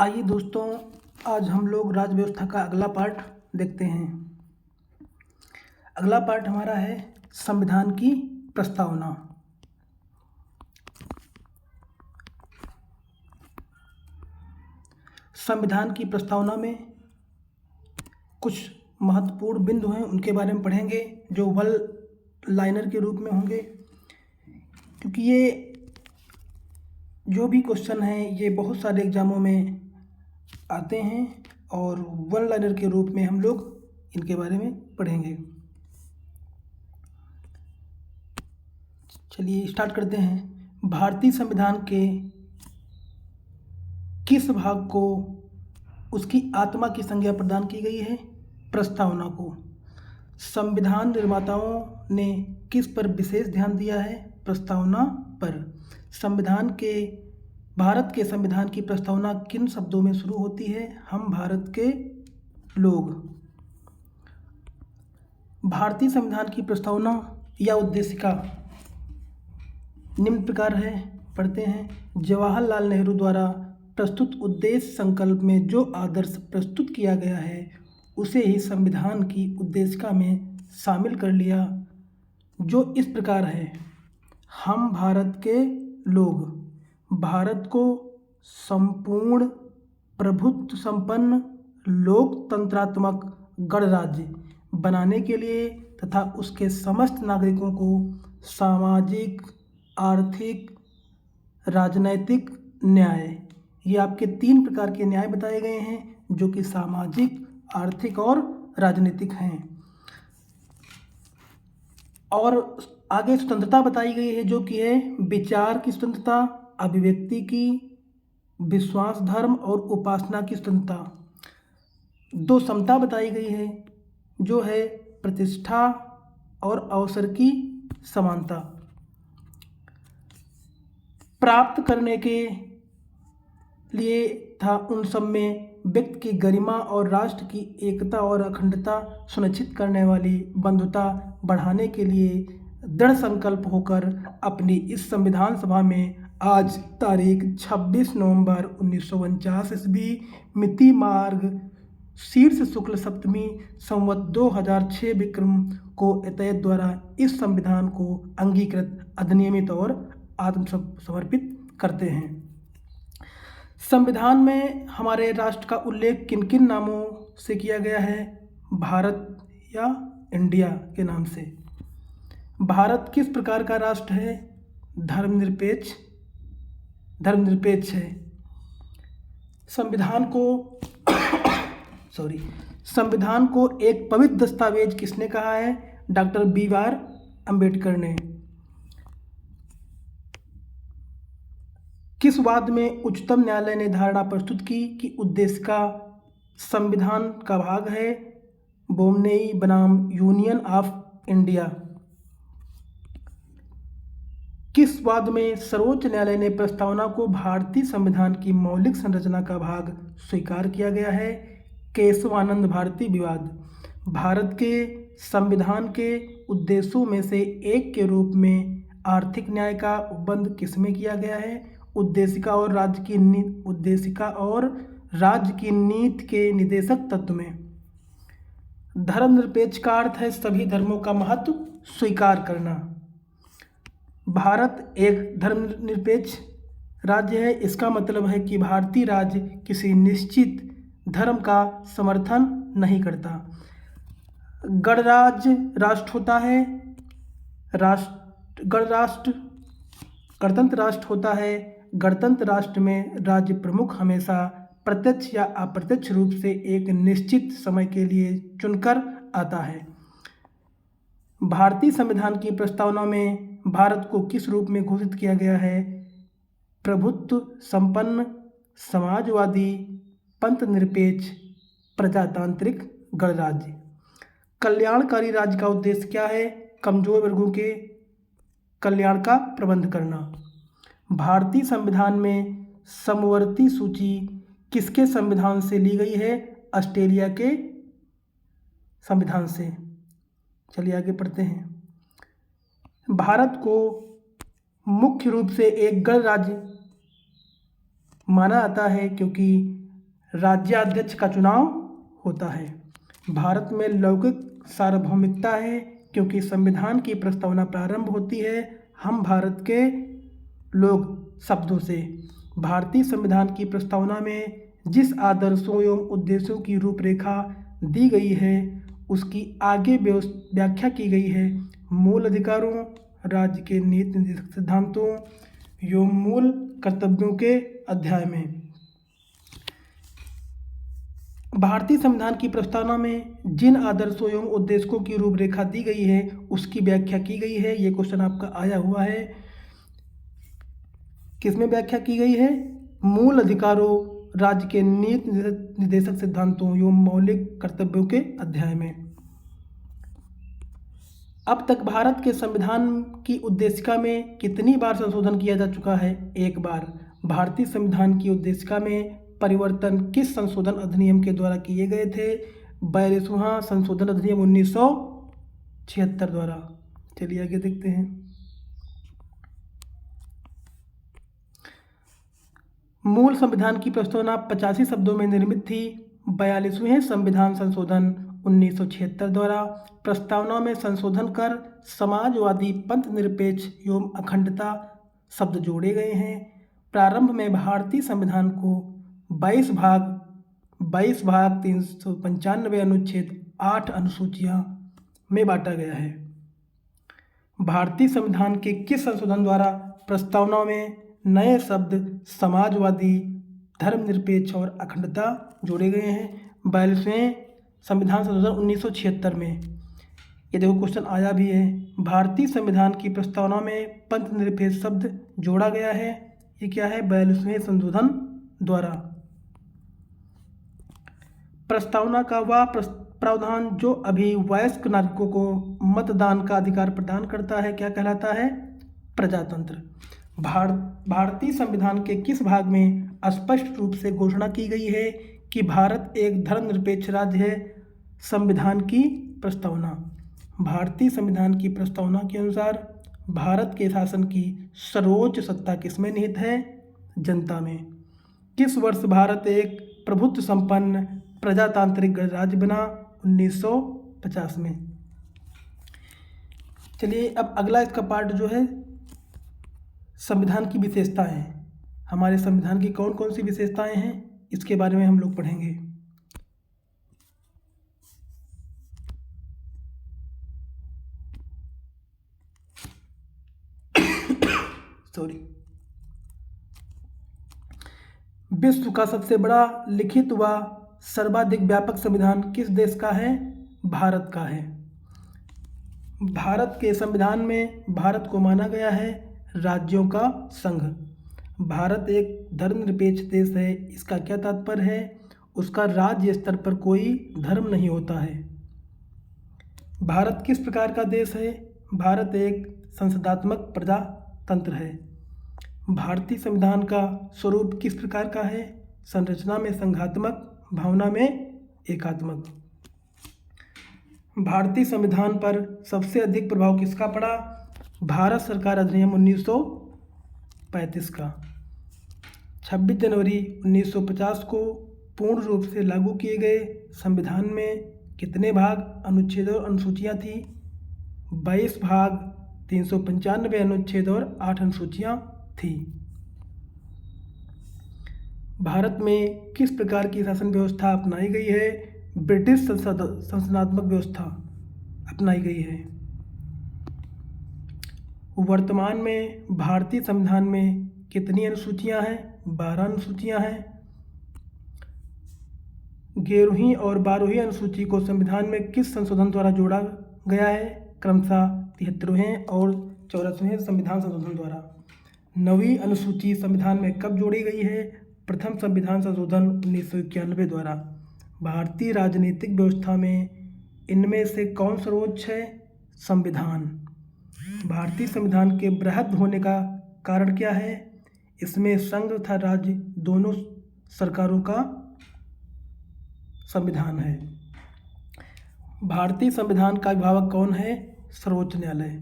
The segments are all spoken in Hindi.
आइए दोस्तों, आज हम लोग राज्य व्यवस्था का अगला पार्ट देखते हैं। अगला पार्ट हमारा है संविधान की प्रस्तावना। संविधान की प्रस्तावना में कुछ महत्वपूर्ण बिंदु हैं, उनके बारे में पढ़ेंगे जो वन लाइनर के रूप में होंगे, क्योंकि ये जो भी क्वेश्चन हैं ये बहुत सारे एग्जामों में आते हैं और वन लाइनर के रूप में हम लोग इनके बारे में पढ़ेंगे। चलिए स्टार्ट करते हैं। भारतीय संविधान के किस भाग को उसकी आत्मा की संज्ञा प्रदान की गई है? प्रस्तावना को। संविधान निर्माताओं ने किस पर विशेष ध्यान दिया है? प्रस्तावना पर। भारत के संविधान की प्रस्तावना किन शब्दों में शुरू होती है? हम भारत के लोग। भारतीय संविधान की प्रस्तावना या उद्देशिका निम्न प्रकार है, पढ़ते हैं। जवाहरलाल नेहरू द्वारा प्रस्तुत उद्देश्य संकल्प में जो आदर्श प्रस्तुत किया गया है उसे ही संविधान की उद्देशिका में शामिल कर लिया, जो इस प्रकार है। हम भारत के लोग भारत को संपूर्ण प्रभुत्व संपन्न लोकतंत्रात्मक गणराज्य बनाने के लिए तथा उसके समस्त नागरिकों को सामाजिक, आर्थिक, राजनैतिक न्याय, ये आपके 3 प्रकार के न्याय बताए गए हैं जो कि सामाजिक, आर्थिक और राजनीतिक हैं। और आगे स्वतंत्रता बताई गई है जो कि है विचार की स्वतंत्रता, अभिव्यक्ति की, विश्वास, धर्म और उपासना की स्वतंत्रता। 2 समता बताई गई है जो है प्रतिष्ठा और अवसर की समानता। प्राप्त करने के लिए था उन सब में व्यक्ति की गरिमा और राष्ट्र की एकता और अखंडता सुनिश्चित करने वाली बंधुता बढ़ाने के लिए दृढ़ संकल्प होकर अपनी इस संविधान सभा में आज तारीख 26 नवंबर 1949 ईस्वी मिति मार्ग शीर्ष शुक्ल सप्तमी संवत 2006 विक्रम को एतद द्वारा इस संविधान को अंगीकृत, अधिनियमित और आत्मसमर्पित करते हैं। संविधान में हमारे राष्ट्र का उल्लेख किन किन नामों से किया गया है? भारत या इंडिया के नाम से। भारत किस प्रकार का राष्ट्र है? धर्मनिरपेक्ष है। संविधान को एक पवित्र दस्तावेज किसने कहा है? डॉक्टर BR अम्बेडकर ने। किस वाद में उच्चतम न्यायालय ने धारणा प्रस्तुत की कि उद्देशिका संविधान का भाग है? बोमनेई बनाम यूनियन ऑफ इंडिया। किस वाद में सर्वोच्च न्यायालय ने प्रस्तावना को भारतीय संविधान की मौलिक संरचना का भाग स्वीकार किया गया है? केशवानंद भारती विवाद। भारत के संविधान के उद्देश्यों में से एक के रूप में आर्थिक न्याय का उपबंध किसमें किया गया है? उद्देशिका और राज्य की नीति के निदेशक तत्व में। धर्मनिरपेक्ष का अर्थ है सभी धर्मों का महत्व स्वीकार करना। भारत एक धर्मनिरपेक्ष राज्य है, इसका मतलब है कि भारतीय राज्य किसी निश्चित धर्म का समर्थन नहीं करता। गणराज्य राष्ट्र होता है, गणतंत्र राष्ट्र होता है। गणतंत्र राष्ट्र में राज्य प्रमुख हमेशा प्रत्यक्ष या अप्रत्यक्ष रूप से एक निश्चित समय के लिए चुनकर आता है। भारतीय संविधान की प्रस्तावना में भारत को किस रूप में घोषित किया गया है? प्रभुत्व संपन्न, समाजवादी, पंथ निरपेक्ष, प्रजातांत्रिक गणराज्य। कल्याणकारी राज्य का उद्देश्य क्या है? कमजोर वर्गों के कल्याण का प्रबंध करना। भारतीय संविधान में समवर्ती सूची किसके संविधान से ली गई है? ऑस्ट्रेलिया के संविधान से। चलिए आगे पढ़ते हैं। भारत को मुख्य रूप से एक गणराज्य माना जाता है क्योंकि राज्याध्यक्ष का चुनाव होता है। भारत में लौकिक सार्वभौमिकता है क्योंकि संविधान की प्रस्तावना प्रारंभ होती है हम भारत के लोग शब्दों से। भारतीय संविधान की प्रस्तावना में जिस आदर्शों एवं उद्देश्यों की रूपरेखा दी गई है उसकी आगे व्याख्या की गई है मूल अधिकारों, राज्य के नीति निर्देशक सिद्धांतों एवं मूल कर्तव्यों के अध्याय में। भारतीय संविधान की प्रस्तावना में जिन आदर्शों एवं उद्देश्यों की रूपरेखा दी गई है उसकी व्याख्या की गई है। ये क्वेश्चन आपका आया हुआ है। किसमें व्याख्या की गई है? मूल अधिकारों, राज्य के नीति निर्देशक सिद्धांतों एवं मौलिक कर्तव्यों के अध्याय में। अब तक भारत के संविधान की उद्देशिका में कितनी बार संशोधन किया जा चुका है? एक बार। भारतीय संविधान की उद्देशिका में परिवर्तन किस संशोधन अधिनियम के द्वारा किए गए थे? 42वां संशोधन अधिनियम 1976 द्वारा। चलिए आगे देखते हैं। मूल संविधान की प्रस्तावना 85 शब्दों में निर्मित थी। 42वें संविधान संशोधन 1976 द्वारा प्रस्तावना में संशोधन कर समाजवादी, पंथ निरपेक्ष एवं अखंडता शब्द जोड़े गए हैं। प्रारंभ में भारतीय संविधान को 22 भाग 395 अनुच्छेद 8 अनुसूचियां में बांटा गया है। भारतीय संविधान के किस संशोधन द्वारा प्रस्तावना में नए शब्द समाजवादी, धर्मनिरपेक्ष और अखंडता जोड़े गए हैं? 42वें संविधान संशोधन 1976 में। ये देखो क्वेश्चन आया भी है। भारतीय संविधान की प्रस्तावना में पंथ निरपेक्ष शब्द जोड़ा गया है। ये क्या है? 42वें संशोधन द्वारा। प्रस्तावना का वह प्रावधान जो अभी वयस्क नागरिकों को मतदान का अधिकार प्रदान करता है क्या कहलाता है? प्रजातंत्र। भारतीय संविधान के किस भाग में स्पष्ट रूप से घोषणा की गई है कि भारत एक धर्मनिरपेक्ष राज्य है? संविधान की प्रस्तावना। भारतीय संविधान की प्रस्तावना के अनुसार भारत के शासन की सर्वोच्च सत्ता किसमें निहित है? जनता में। किस वर्ष भारत एक प्रभुत्व संपन्न प्रजातांत्रिक गणराज्य बना? 1950 में। चलिए अब अगला इसका पार्ट जो है संविधान की विशेषताएं। हमारे संविधान की कौन कौन सी विशेषताएं हैं इसके बारे में हम लोग पढ़ेंगे। विश्व का सबसे बड़ा लिखित व सर्वाधिक व्यापक संविधान किस देश का है? भारत का है। भारत के संविधान में भारत को माना गया है राज्यों का संघ। भारत एक धर्मनिरपेक्ष देश है। इसका क्या तात्पर्य है? उसका राज्य स्तर पर कोई धर्म नहीं होता है। भारत किस प्रकार का देश है? भारत एक संसदात्मक प्रजातंत्र है। भारतीय संविधान का स्वरूप किस प्रकार का है? संरचना में संघात्मक, भावना में एकात्मक। भारतीय संविधान पर सबसे अधिक प्रभाव किसका पड़ा? भारत सरकार अधिनियम 1935 का। 26 जनवरी 1950 को पूर्ण रूप से लागू किए गए संविधान में कितने भाग, अनुच्छेद और अनुसूचियाँ थी? 22 भाग, 395 अनुच्छेद और 8 अनुसूचियाँ थी। भारत में किस प्रकार की शासन व्यवस्था अपनाई गई है? ब्रिटिश संसदात्मक व्यवस्था अपनाई गई है। वर्तमान में भारतीय संविधान में कितनी अनुसूचियां हैं? 12 अनुसूचियां हैं। 11वीं और 12वीं अनुसूची को संविधान में किस संशोधन द्वारा जोड़ा गया है? क्रमशः 73वें और 84वें संविधान संशोधन द्वारा। 9वीं अनुसूची संविधान में कब जोड़ी गई है? प्रथम संविधान संशोधन 1991 द्वारा। भारतीय राजनीतिक व्यवस्था में इनमें से कौन सर्वोच्च है? संविधान। भारतीय संविधान के बृहद होने का कारण क्या है? इसमें संघ तथा राज्य दोनों सरकारों का संविधान है। भारतीय संविधान का अभिभावक कौन है? सर्वोच्च न्यायालय।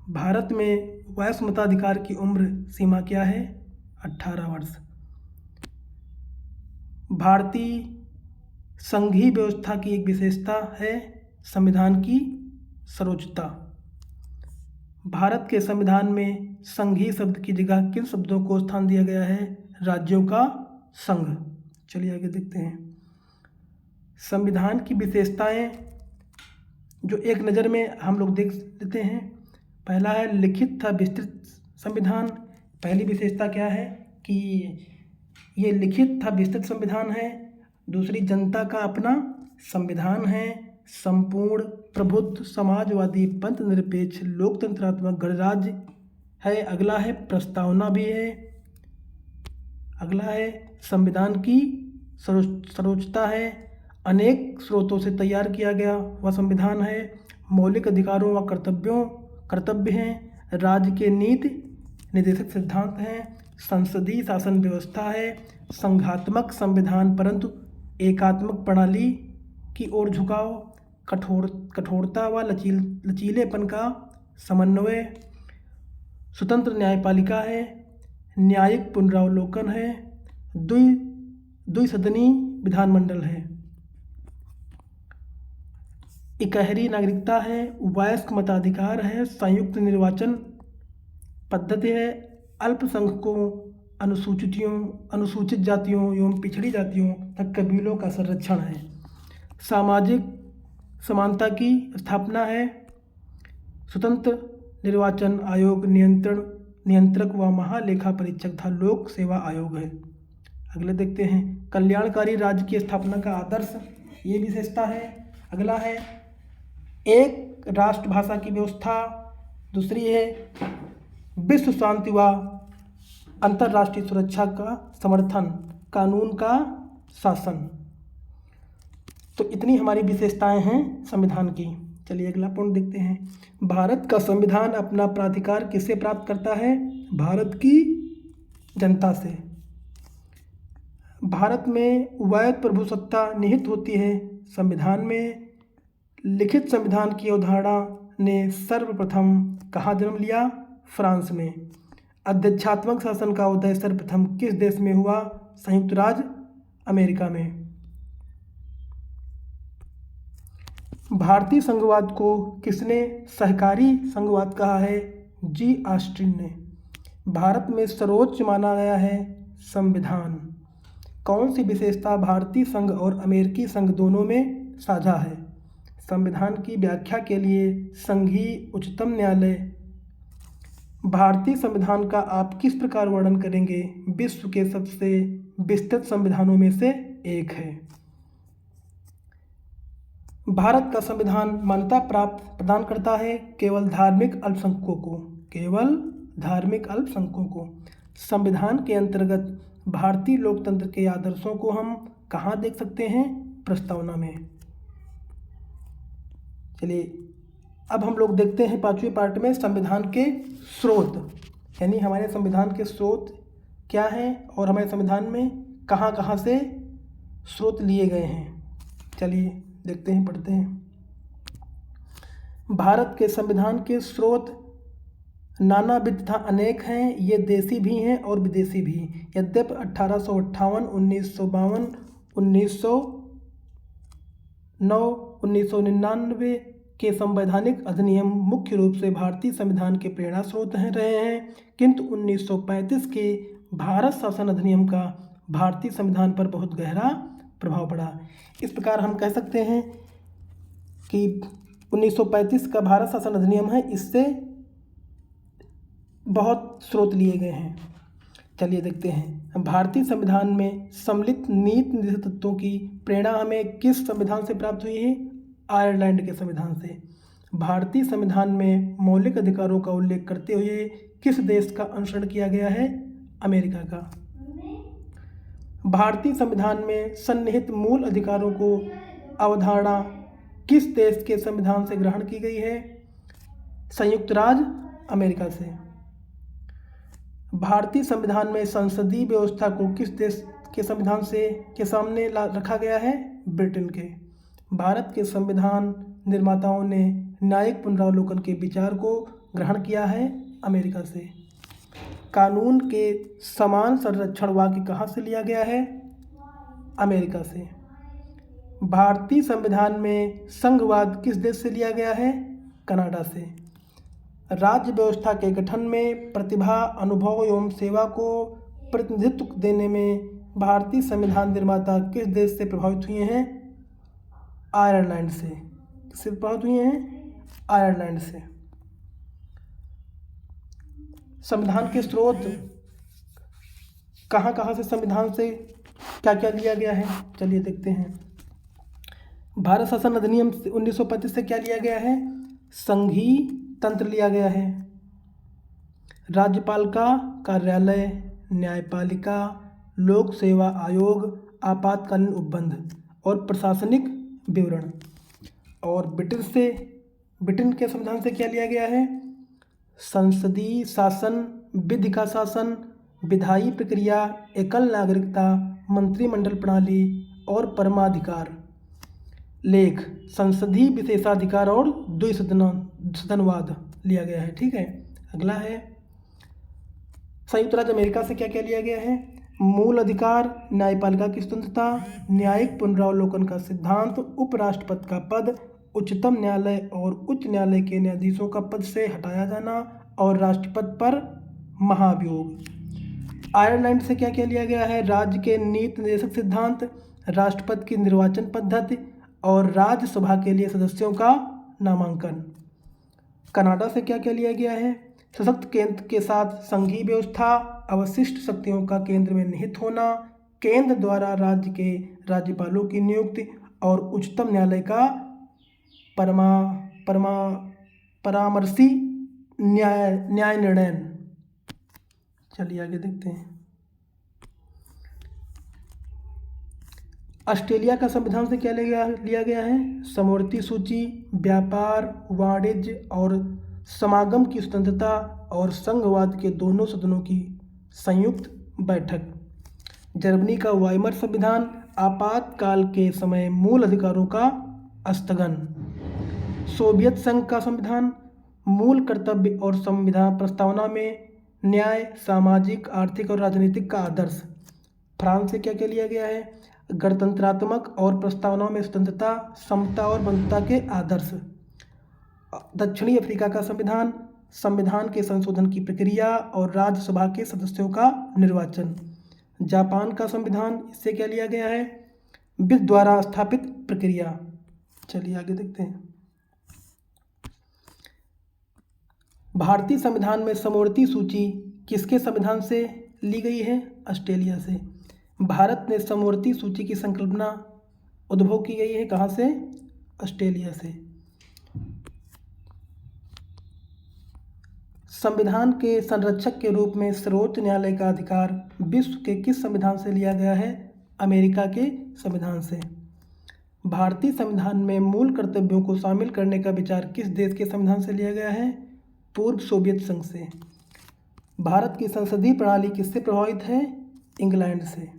भारत में वयस्क मताधिकार की उम्र सीमा क्या है? 18 वर्ष। भारतीय संघीय व्यवस्था की एक विशेषता है संविधान की सर्वोच्चता। भारत के संविधान में संघीय शब्द की जगह किन शब्दों को स्थान दिया गया है? राज्यों का संघ। चलिए आगे देखते हैं। संविधान की विशेषताएं जो एक नज़र में हम लोग देख लेते हैं। पहला है लिखित तथा विस्तृत संविधान। पहली विशेषता क्या है कि ये लिखित तथा विस्तृत संविधान है। दूसरी, जनता का अपना संविधान है। संपूर्ण प्रबुद्ध समाजवादी पंथ निरपेक्ष लोकतंत्रात्मक गणराज्य है। अगला है प्रस्तावना भी है। अगला है संविधान की सर्वोच्चता है। अनेक स्रोतों से तैयार किया गया वह संविधान है। मौलिक अधिकारों व कर्तव्य हैं। राज्य के नीति निर्देशक सिद्धांत हैं। संसदीय शासन व्यवस्था है। संघात्मक संविधान परंतु एकात्मक प्रणाली की ओर झुकाव। कठोरता व लचीलेपन का समन्वय। स्वतंत्र न्यायपालिका है। न्यायिक पुनरावलोकन है। द्विसदनीय विधानमंडल है। इकहरी नागरिकता है। वयस्क मताधिकार है। संयुक्त निर्वाचन पद्धति है। अल्पसंख्यकों, अनुसूचित जातियों एवं पिछड़ी जातियों तक कबीलों का संरक्षण है। सामाजिक समानता की स्थापना है। स्वतंत्र निर्वाचन आयोग नियंत्रक व महालेखा परीक्षक तथा लोक सेवा आयोग है। अगले देखते हैं कल्याणकारी राज्य की स्थापना का आदर्श, ये विशेषता है। अगला है एक राष्ट्रभाषा की व्यवस्था। दूसरी है विश्व शांति व अंतर्राष्ट्रीय सुरक्षा का समर्थन, कानून का शासन। तो इतनी हमारी विशेषताएं हैं संविधान की। चलिए अगला पॉइंट देखते हैं। भारत का संविधान अपना प्राधिकार किससे प्राप्त करता है? भारत की जनता से। भारत में वैध प्रभुसत्ता निहित होती है संविधान में। लिखित संविधान की अवधारणा ने सर्वप्रथम कहाँ जन्म लिया? फ्रांस में। अध्यक्षात्मक शासन का उदय सर्वप्रथम किस देश में हुआ? संयुक्त राज्य अमेरिका में। भारतीय संघवाद को किसने सहकारी संघवाद कहा है? जी ऑस्टिन ने। भारत में सर्वोच्च माना गया है संविधान। कौन सी विशेषता भारतीय संघ और अमेरिकी संघ दोनों में साझा है? संविधान की व्याख्या के लिए संघीय उच्चतम न्यायालय। भारतीय संविधान का आप किस प्रकार वर्णन करेंगे? विश्व के सबसे विस्तृत संविधानों में से एक है। भारत का संविधान मान्यता प्रदान करता है केवल धार्मिक अल्पसंख्यकों को। संविधान के अंतर्गत भारतीय लोकतंत्र के आदर्शों को हम कहाँ देख सकते हैं? प्रस्तावना में। चलिए अब हम लोग देखते हैं 5वें पार्ट में संविधान के स्रोत, यानी हमारे संविधान के स्रोत क्या हैं और हमारे संविधान में कहाँ कहाँ से स्रोत लिए गए हैं। चलिए देखते हैं, पढ़ते हैं। भारत के संविधान के स्रोत नानाविध तथा अनेक हैं। ये देसी भी हैं और विदेशी भी। यद्यपि 1858, 1952, 1909, 1999 के संवैधानिक अधिनियम मुख्य रूप से भारतीय संविधान के प्रेरणा स्रोत रहे हैं, किंतु 1935 के भारत शासन अधिनियम का भारतीय संविधान पर बहुत गहरा प्रभाव पड़ा। इस प्रकार हम कह सकते हैं कि 1935 का भारत शासन अधिनियम है, इससे बहुत स्रोत लिए गए हैं। चलिए देखते हैं भारतीय संविधान में सम्मिलित नीति निर्देशक तत्वों की प्रेरणा हमें किस संविधान से प्राप्त हुई है? आयरलैंड के संविधान से। भारतीय संविधान में मौलिक अधिकारों का उल्लेख करते हुए किस देश का अनुसरण किया गया है? अमेरिका का। भारतीय संविधान में सन्निहित मूल अधिकारों को अवधारणा किस देश के संविधान से ग्रहण की गई है? संयुक्त राज्य अमेरिका से। भारतीय संविधान में संसदीय व्यवस्था को किस देश के संविधान के सामने रखा गया है? ब्रिटेन के। भारत के संविधान निर्माताओं ने न्यायिक पुनरावलोकन के विचार को ग्रहण किया है? अमेरिका से। कानून के समान संरक्षण वाक्य कहाँ से लिया गया है? अमेरिका से। भारतीय संविधान में संघवाद किस देश से लिया गया है? कनाडा से। राज्य व्यवस्था के गठन में प्रतिभा, अनुभव एवं सेवा को प्रतिनिधित्व देने में भारतीय संविधान निर्माता किस देश से प्रभावित हुए हैं? आयरलैंड से। किससे प्रभावित हुए हैं? आयरलैंड से। संविधान के स्रोत कहाँ कहाँ से संविधान से क्या क्या लिया गया है, चलिए देखते हैं। भारत शासन अधिनियम 1935 से क्या लिया गया है? संघीय तंत्र लिया गया है। राज्यपाल का कार्यालय, न्यायपालिका, लोक सेवा आयोग, आपातकालीन उपबंध और प्रशासनिक विवरण। और ब्रिटेन के संविधान से क्या लिया गया है? संसदीय शासन, विधि का शासन, विधायी प्रक्रिया, एकल नागरिकता, मंत्रिमंडल प्रणाली और परमाधिकार। लेख संसदीय विशेषाधिकार और द्विसदनवाद लिया गया है। ठीक है, अगला है संयुक्त राज्य अमेरिका से क्या क्या लिया गया है? मूल अधिकार, न्यायपालिका की स्वतंत्रता, न्यायिक पुनरावलोकन का सिद्धांत, उपराष्ट्रपति का पद, उच्चतम न्यायालय और उच्च न्यायालय के न्यायाधीशों का पद से हटाया जाना और राष्ट्रपति पर महाभियोग। आयरलैंड से क्या क्या लिया गया है? राज्य के नीति निर्देशक सिद्धांत, राष्ट्रपति की निर्वाचन पद्धति और राज्यसभा के लिए सदस्यों का नामांकन। कनाडा से क्या क्या लिया गया है? सशक्त केंद्र के साथ संघीय व्यवस्था, अवशिष्ट शक्तियों का केंद्र में निहित होना, केंद्र द्वारा राज्य के राज्यपालों की नियुक्ति और उच्चतम न्यायालय का परामर्शी न्याय निर्णय। चलिए आगे देखते हैं। ऑस्ट्रेलिया का संविधान से क्या लिया गया है? समवर्ती सूची, व्यापार, वाणिज्य और समागम की स्वतंत्रता और संघवाद के दोनों सदनों की संयुक्त बैठक। जर्मनी का वाइमर संविधान, आपातकाल के समय मूल अधिकारों का स्थगन। सोवियत संघ का संविधान, मूल कर्तव्य और संविधान प्रस्तावना में न्याय, सामाजिक, आर्थिक और राजनीतिक का आदर्श। फ्रांस से क्या क्या लिया गया है? गणतंत्रात्मक और प्रस्तावनाओं में स्वतंत्रता, समता और बंधुता के आदर्श। दक्षिणी अफ्रीका का संविधान, संविधान के संशोधन की प्रक्रिया और राज्यसभा के सदस्यों का निर्वाचन। जापान का संविधान, इससे क्या लिया गया है? विधि द्वारा स्थापित प्रक्रिया। चलिए आगे देखते हैं। भारतीय संविधान में समवर्ती सूची किसके संविधान से ली गई है? ऑस्ट्रेलिया से। भारत में समवर्ती सूची की संकल्पना उद्भव की गई है कहाँ से? ऑस्ट्रेलिया से। संविधान के संरक्षक के रूप में सर्वोच्च न्यायालय का अधिकार विश्व के किस संविधान से लिया गया है? अमेरिका के संविधान से। भारतीय संविधान में मूल कर्तव्यों को शामिल करने का विचार किस देश के संविधान से लिया गया है? पूर्व सोवियत संघ से। भारत की संसदीय प्रणाली किससे प्रभावित है? इंग्लैंड से।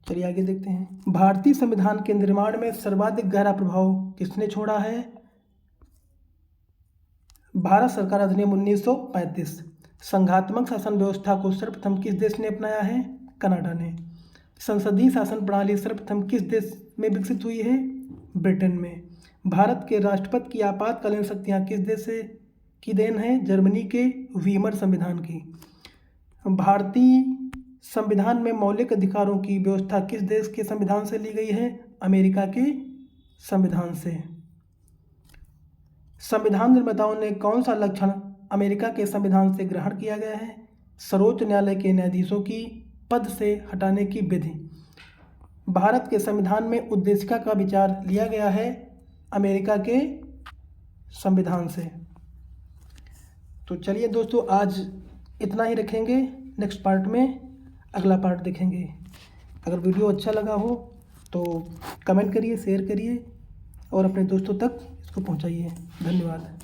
चलिए आगे देखते हैं। भारतीय संविधान के निर्माण में सर्वाधिक गहरा प्रभाव किसने छोड़ा है? भारत सरकार अधिनियम 1935। संघात्मक शासन व्यवस्था को सर्वप्रथम किस देश ने अपनाया है? कनाडा ने। संसदीय शासन प्रणाली सर्वप्रथम किस देश में विकसित हुई है? ब्रिटेन में। भारत के राष्ट्रपति की आपातकालीन शक्तियाँ किस देश से की देन है? जर्मनी के वीमर संविधान की। भारतीय संविधान में मौलिक अधिकारों की व्यवस्था किस देश के संविधान से ली गई है? अमेरिका के संविधान से। संविधान निर्माताओं ने कौन सा लक्षण अमेरिका के संविधान से ग्रहण किया गया है? सर्वोच्च न्यायालय के न्यायाधीशों की पद से हटाने की विधि। भारत के संविधान में उद्देशिका का विचार लिया गया है अमेरिका के संविधान से। तो चलिए दोस्तों, आज इतना ही रखेंगे। नेक्स्ट पार्ट में अगला पार्ट देखेंगे। अगर वीडियो अच्छा लगा हो तो कमेंट करिए, शेयर करिए और अपने दोस्तों तक इसको पहुंचाइए। धन्यवाद।